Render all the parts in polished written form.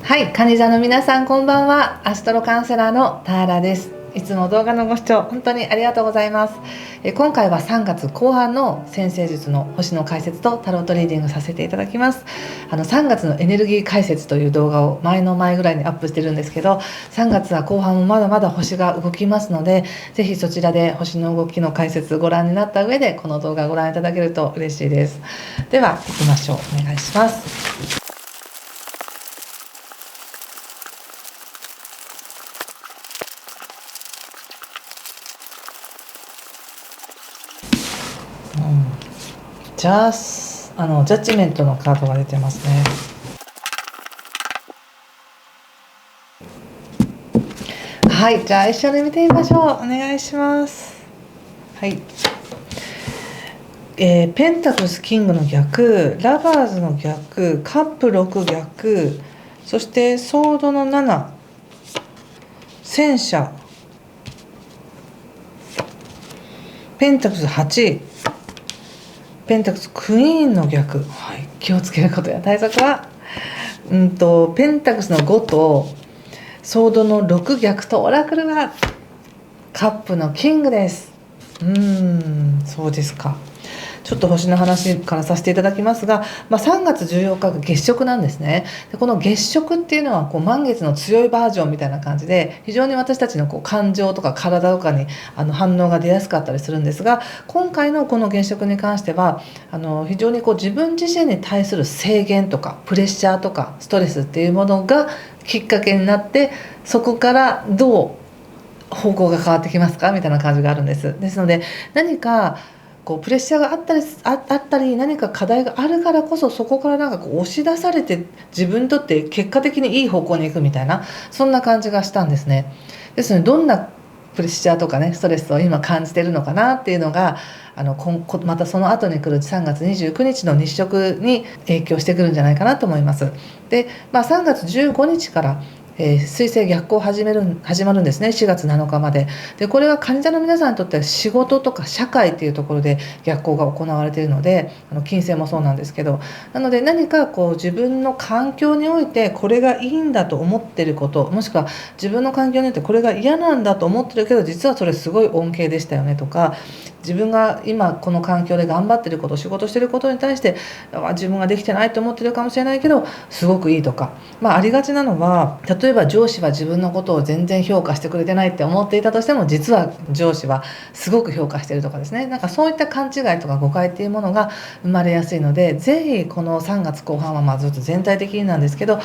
はい、カニ座の皆さんこんばんは。アストロカウンセラーのターラです。いつも動画のご視聴本当にありがとうございます。今回は3月後半の占星術の星の解説とタロットリーディングさせていただきます。3月のエネルギー解説という動画を前ぐらいにアップしてるんですけど、3月は後半もまだまだ星が動きますので、ぜひそちらで星の動きの解説ご覧になった上でこの動画をご覧いただけると嬉しいです。では行きましょう。お願いします。ジャッジメントのカードが出てますね。はい、じゃあ一緒に見てみましょう。お願いします。はい、ペンタクルスキングの逆、ラバーズの逆、カップ6逆、そしてソードの7、戦車、ペンタクルス8、ペンタクルスクイーンの逆、はい、気をつけることや対策は、ペンタクルスの5とソードの6逆とオラクルはカップのキングです。そうですか。ちょっと星の話からさせていただきますが、3月14日が月食なんですね。でこの月食っていうのは満月の強いバージョンみたいな感じで、非常に私たちの感情とか体とかに反応が出やすかったりするんですが、今回のこの月食に関しては非常に自分自身に対する制限とかプレッシャーとかストレスっていうものがきっかけになって、そこからどう方向が変わってきますかみたいな感じがあるんです。ですので、何かプレッシャーがあったり何か課題があるからこそ、そこから押し出されて自分にとって結果的にいい方向に行くみたいな、そんな感じがしたんですね。ですので、どんなプレッシャーとかねストレスを今感じてるのかなっていうのがまたその後に来る3月29日の日食に影響してくるんじゃないかなと思います。で、3月15日から水星逆行始まるんですね。4月7日まで。でこれはカニ座の皆さんにとっては仕事とか社会っていうところで逆行が行われているので、金星もそうなんですけど、なので何か自分の環境においてこれがいいんだと思ってること、もしくは自分の環境においてこれが嫌なんだと思ってるけど実はそれすごい恩恵でしたよねとか、自分が今この環境で頑張ってること、仕事してることに対して自分ができてないと思ってるかもしれないけどすごくいいとか、ありがちなのは、例えば上司は自分のことを全然評価してくれてないって思っていたとしても、実は上司はすごく評価してるとかですね、そういった勘違いとか誤解っていうものが生まれやすいので、ぜひこの3月後半はずっと全体的になんですけど、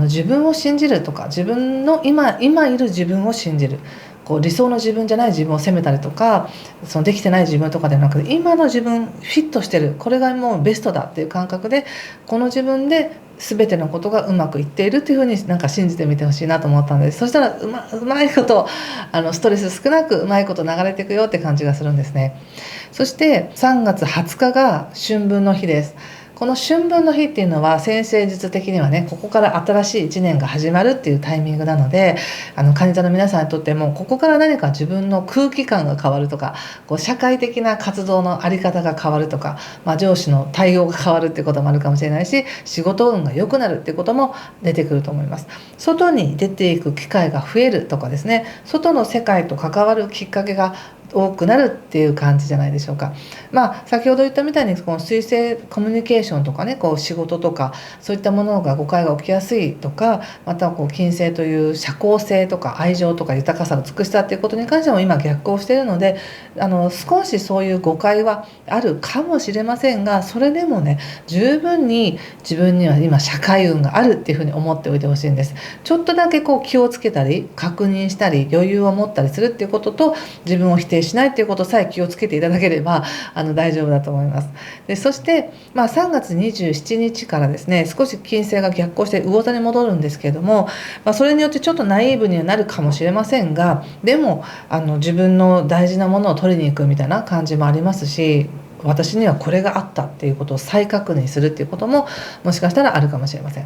自分を信じるとか、自分の今いる自分を信じる、理想の自分じゃない自分を責めたりとか、そのできてない自分とかではなくて、今の自分フィットしてる、これがもうベストだっていう感覚で、この自分で全てのことがうまくいっているっていうふうに信じてみてほしいなと思ったので、そしたらうまいことストレス少なくうまいこと流れていくよって感じがするんですね。そして3月20日が春分の日です。この春分の日っていうのは占星術的にはね、ここから新しい1年が始まるっていうタイミングなので、カニ座の皆さんにとってもここから何か自分の空気感が変わるとか、社会的な活動の在り方が変わるとか、上司の対応が変わるっていうこともあるかもしれないし、仕事運が良くなるっていうことも出てくると思います。外に出ていく機会が増えるとかですね、外の世界と関わるきっかけが多くなるっていう感じじゃないでしょうか。先ほど言ったみたいにこの水星コミュニケーションとかね、仕事とかそういったものが誤解が起きやすいとか、また金星という社交性とか愛情とか豊かさの美しさっていうことに関しても今逆行しているので、少しそういう誤解はあるかもしれませんが、それでもね、十分に自分には今社会運があるっていうふうに思っておいてほしいんです。ちょっとだけ気をつけたり確認したり余裕を持ったりするっていうことと、自分を否定しないっていうことさえ気をつけていただければ大丈夫だと思います。でそして、3月27日からですね、少し金星が逆行して魚座に戻るんですけれども、それによってちょっとナイーブにはなるかもしれませんが、でも自分の大事なものを取りに行くみたいな感じもありますし、私にはこれがあったっていうことを再確認するっていうことももしかしたらあるかもしれません。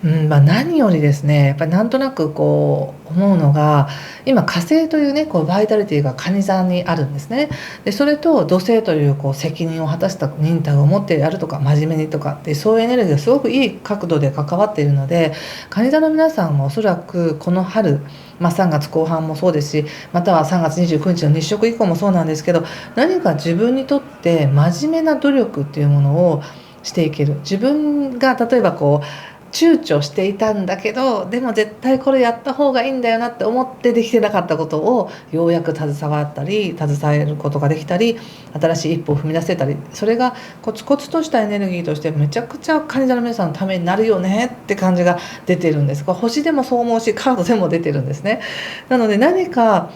何よりですね、やっぱりなんとなくこう思うのが、今火星というねこうバイタリティが蟹座にあるんですね。でそれと土星というこう責任を果たした忍耐を持ってやるとか真面目にとかってそういうエネルギーがすごくいい角度で関わっているので、蟹座の皆さんもおそらくこの春、3月後半もそうですし、または3月29日の日食以降もそうなんですけど、何か自分にとって真面目な努力っていうものをしていける。自分が例えばこう躊躇していたんだけど、でも絶対これやった方がいいんだよなって思ってできてなかったことをようやく携わったり携えることができたり、新しい一歩を踏み出せたり、それがコツコツとしたエネルギーとしてめちゃくちゃ蟹座の皆さんのためになるよねって感じが出てるんです。これ星でもそう思うしカードでも出てるんですね。なので何か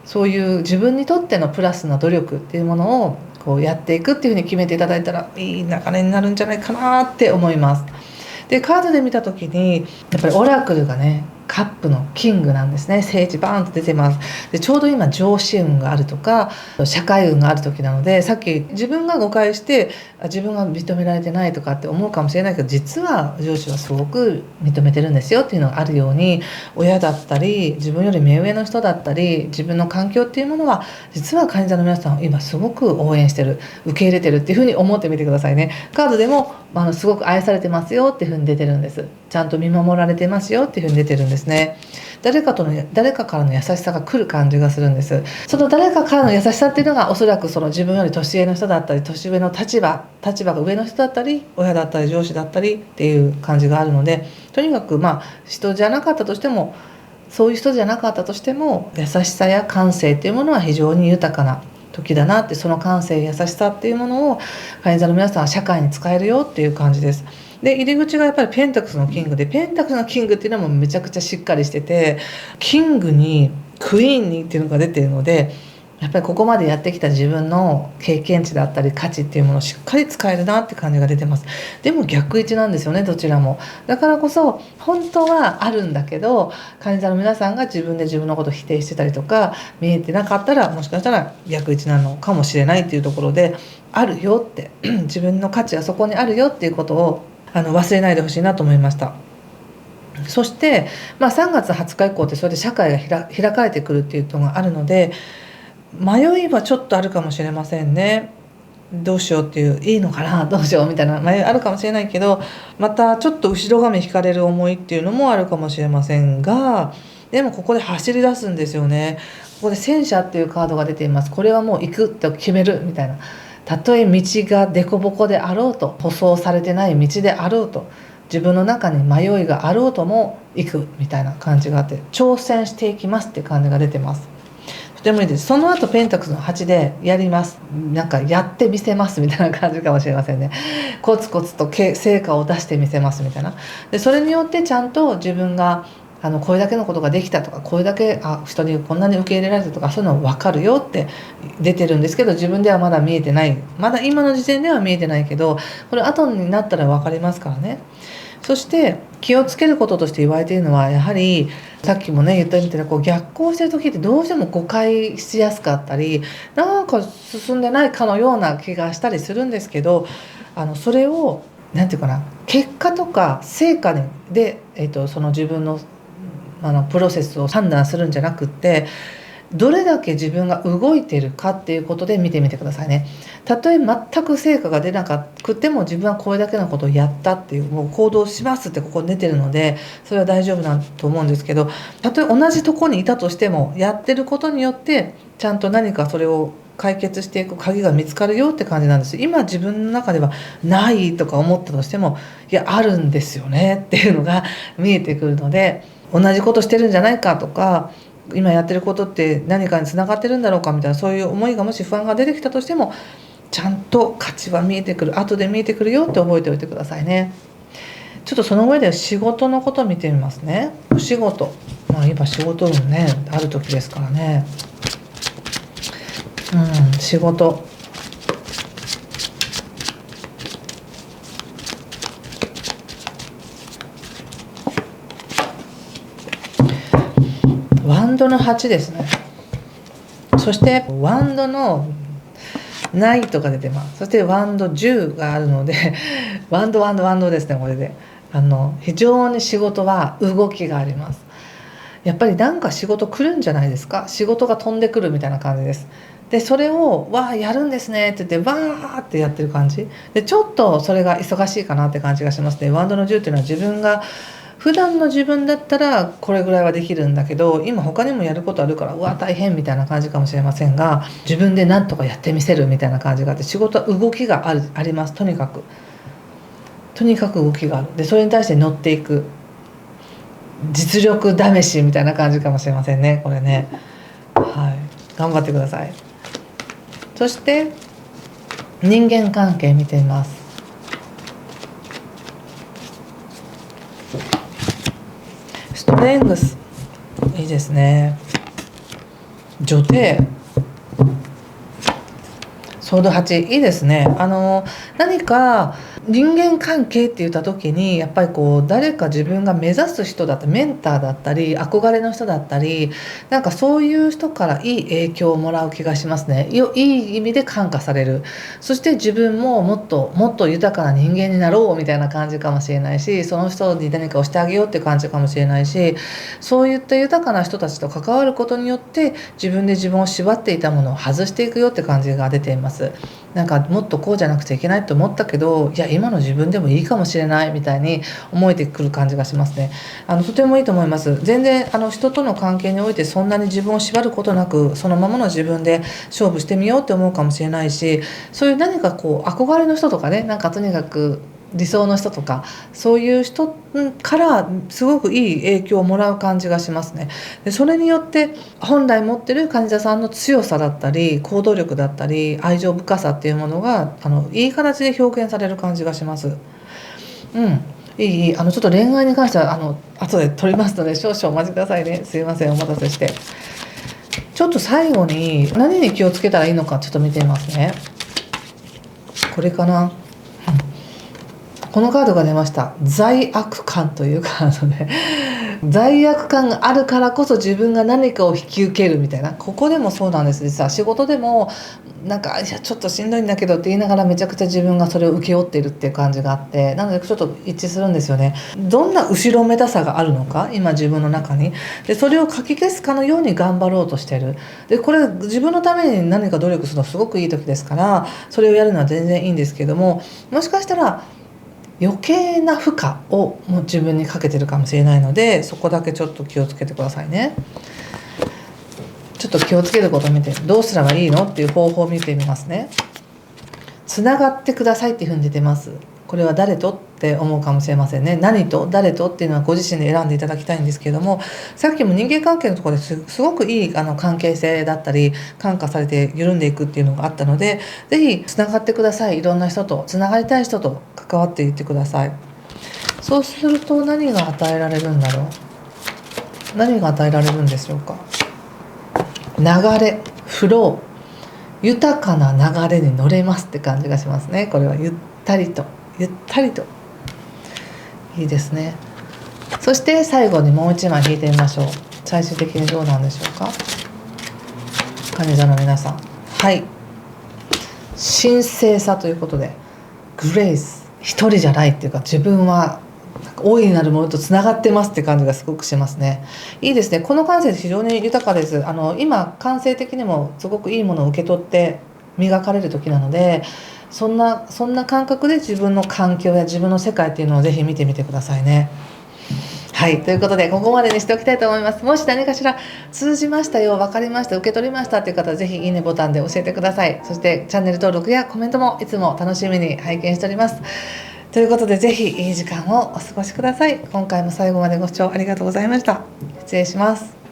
そういう自分にとってのプラスの努力っていうものをこうやっていくっていうふうに決めていただいたらいい流れになるんじゃないかなって思います。でカードで見た時にやっぱりオラクルがねカップのキングなんですね。聖地バーンと出てます。でちょうど今上司運があるとか社会運がある時なので、さっき自分が誤解して自分が認められてないとかって思うかもしれないけど、実は上司はすごく認めてるんですよっていうのがあるように、親だったり自分より目上の人だったり自分の環境っていうものは実は蟹座の皆さんを今すごく応援してる、受け入れてるっていうふうに思ってみてくださいね。カードでもすごく愛されてますよっていうふうに出てるんです。ちゃんと見守られてますよっていうふうに出てるんですね。誰かからの優しさが来る感じがするんです。その誰かからの優しさっていうのがおそらくその自分より年上の人だったり年上の立場が上の人だったり親だったり上司だったりっていう感じがあるので、とにかく人じゃなかったとしても、そういう人じゃなかったとしても優しさや感性っていうものは非常に豊かな時だなって、その感性優しさっていうものを蟹座の皆さんは社会に使えるよっていう感じです。で入り口がやっぱりペンタクスのキングで、ペンタクスのキングっていうのもめちゃくちゃしっかりしてて、キングにクイーンにっていうのが出てるので、やっぱりここまでやってきた自分の経験値だったり価値っていうものをしっかり使えるなって感じが出てます。でも逆位置なんですよね、どちらも。だからこそ本当はあるんだけど、蟹座の皆さんが自分で自分のことを否定してたりとか見えてなかったら、もしかしたら逆位置なのかもしれないっていうところで、あるよって自分の価値はそこにあるよっていうことを忘れないでほしいなと思いました。そして、3月20日以降ってそれで社会が開かれてくるっていうのがあるので、迷いはちょっとあるかもしれませんね。どうしようっていう、いいのかなどうしようみたいな迷いあるかもしれないけど、またちょっと後ろ髪引かれる思いっていうのもあるかもしれませんが、でもここで走り出すんですよね。ここで戦車っていうカードが出ています。これはもう行くって決めるみたいな。たとえ道が凸凹であろうと、舗装されてない道であろうと、自分の中に迷いがあろうとも行くみたいな感じがあって、挑戦していきますって感じが出てます。とてもいいです。その後ペンタクスの8でやります、なんかやってみせますみたいな感じかもしれませんね。コツコツと成果を出してみせますみたいな。でそれによってちゃんと自分がこれだけのことができたとか、これだけ人にこんなに受け入れられたとか、そういうの分かるよって出てるんですけど、自分ではまだ見えてない、まだ今の時点では見えてないけど、これ後になったら分かりますからね。そして気をつけることとして言われているのは、やはりさっきもね言ったみたいな逆行してる時ってどうしても誤解しやすかったり、なんか進んでないかのような気がしたりするんですけど、それをなんていうかな、結果とか成果で、その自分のプロセスを判断するんじゃなくって、どれだけ自分が動いているかっていうことで見てみてくださいね。たとえ全く成果が出なくても、自分はこれだけのことをやったっていう、もう行動しますってここに出てるので、それは大丈夫だと思うんですけど、たとえ同じとこにいたとしても、やってることによってちゃんと何かそれを解決していく鍵が見つかるよって感じなんです。今自分の中ではないとか思ったとしても、いやあるんですよねっていうのが見えてくるので、同じことしてるんじゃないかとか、今やってることって何かにつながってるんだろうかみたいな、そういう思いがもし不安が出てきたとしても、ちゃんと価値は見えてくる、後で見えてくるよって覚えておいてくださいね。ちょっとその上で仕事のことを見てみますね。お仕事、今仕事運ねある時ですからね。仕事、ワンドの8ですね。そしてワンドの9が出てます。そしてワンド10があるのでワンドですね、これで。非常に仕事は動きがあります。やっぱりなんか仕事来るんじゃないですか。仕事が飛んでくるみたいな感じです。でそれを「わあやるんですね」って言ってわーってやってる感じで、ちょっとそれが忙しいかなって感じがしますね。ワンドの10っていうのは自分が普段の自分だったらこれぐらいはできるんだけど、今他にもやることあるからうわ大変みたいな感じかもしれませんが、自分で何とかやってみせるみたいな感じがあって、仕事は動きがあります。とにかく動きがある。でそれに対して乗っていく実力試しみたいな感じかもしれませんね、これね。はい、頑張ってください。そして人間関係見てみます。ストレングスいいですね。女帝ソード8いいですね。何か人間関係って言った時にやっぱりこう誰か自分が目指す人だったりメンターだったり憧れの人だったり、なんかそういう人からいい影響をもらう気がしますね。いい意味で感化される。そして自分ももっともっと豊かな人間になろうみたいな感じかもしれないし、その人に何かをしてあげようっていう感じかもしれないし、そういった豊かな人たちと関わることによって自分で自分を縛っていたものを外していくよって感じが出ています。なんかもっとこうじゃなくちゃいけないと思ったけど、いや今の自分でもいいかもしれないみたいに思えてくる感じがしますね。とてもいいと思います。全然人との関係においてそんなに自分を縛ることなく、そのままの自分で勝負してみようって思うかもしれないし、そういう何かこう憧れの人とかね、なんかとにかく理想の人とかそういう人からすごくいい影響をもらう感じがしますね。でそれによって本来持ってる患者さんの強さだったり行動力だったり愛情深さっていうものがいい形で表現される感じがします。いいちょっと恋愛に関しては後で撮りますので少々お待ちくださいね。すいませんお待たせして。ちょっと最後に何に気をつけたらいいのかちょっと見てみますね。これかな。このカードが出ました。罪悪感というカードで罪悪感があるからこそ自分が何かを引き受けるみたいな、ここでもそうなんです。実は仕事でもなんかいやちょっとしんどいんだけどって言いながらめちゃくちゃ自分がそれを請け負っているっていう感じがあって、なのでちょっと一致するんですよね。どんな後ろめたさがあるのか今自分の中に、でそれをかき消すかのように頑張ろうとしてる。でこれ自分のために何か努力するのはすごくいい時ですから、それをやるのは全然いいんですけども、もしかしたら余計な負荷をもう自分にかけてるかもしれないので、そこだけちょっと気をつけてくださいね。ちょっと気をつけることを見て、どうすればいいのっていう方法を見てみますね。つながってくださいっていうふうに出てます。これは誰とって思うかもしれませんね。何と誰とっていうのはご自身で選んでいただきたいんですけれども、さっきも人間関係のところですごくいい関係性だったり感化されて緩んでいくっていうのがあったので、ぜひつながってください。いろんな人とつながりたい人と関わっていってください。そうすると何が与えられるんだろう。何が与えられるんでしょうか。流れ、フロー、豊かな流れに乗れますって感じがしますね。これはゆったりといいですね。そして最後にもう一枚引いてみましょう。最終的にどうなんでしょうか。患者の皆さん、はい、神聖さということでグレイス、一人じゃないっていうか自分は大いなるものとつながってますって感じがすごくしますね。いいですね。この感性非常に豊かです。今感性的にもすごくいいものを受け取って磨かれる時なので、そんな感覚で自分の環境や自分の世界っていうのをぜひ見てみてくださいね。はい、ということでここまでにしておきたいと思います。もし何かしら通じましたよ、分かりました、受け取りましたっていう方はぜひいいねボタンで教えてください。そしてチャンネル登録やコメントもいつも楽しみに拝見しております。ということでぜひいい時間をお過ごしください。今回も最後までご視聴ありがとうございました。失礼します。